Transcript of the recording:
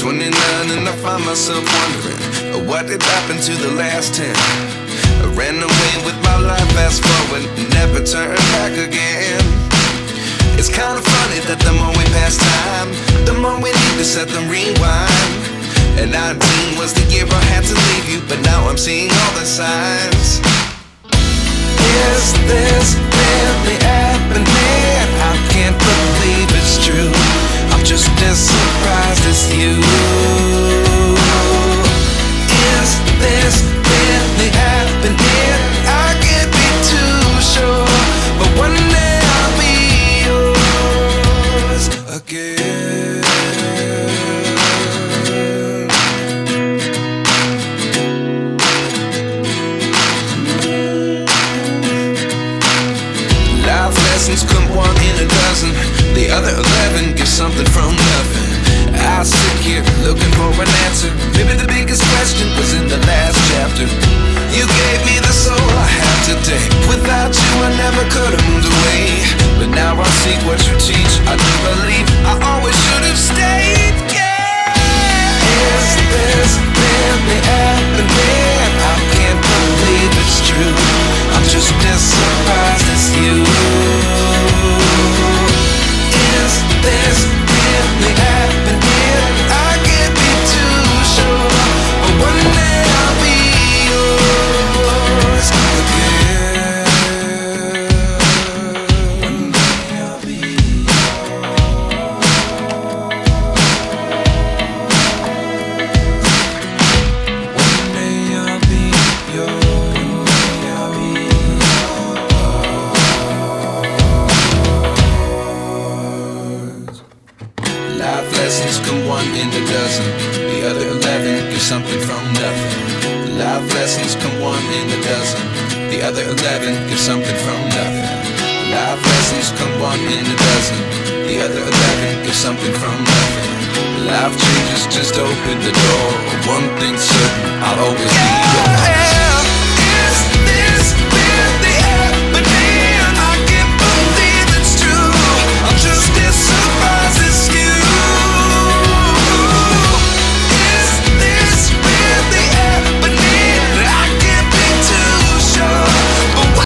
29 and I find myself wondering what did happen to the last 10. I ran away with my life, fast forward, never turn back again. It's kind of funny that the more we pass time, the more we need to set them rewind. And 19 was the year I had to leave you, but now I'm seeing all the signs. Is this really happening? I can't believe it's true. I'm just as surprised as you. Is this really happening? I can't be too sure, but one day I'll be yours again. Life lessons come one in a dozen. The other 11 give something from nothing. I sit here looking for an answer. Maybe the biggest question was in the last chapter. You gave me the soul I have today. Without you I never could have moved away. But now I see what you teach. I do believe I always should have stayed. Yeah. Is this really happening? I can't believe it's true. I'm just as surprised as you. Is this really happening? I can't be too sure, but one day I'll be yours again. One day I'll be One day I'll be yours. I'll be yours. Life lessons come one in a dozen. The other 11 give something from nothing. Life lessons come one in a dozen. The other 11 give something from nothing. Life lessons come one in a dozen. The other 11 give something from nothing. Life changes just open the door. One thing's certain, I'll always be yours.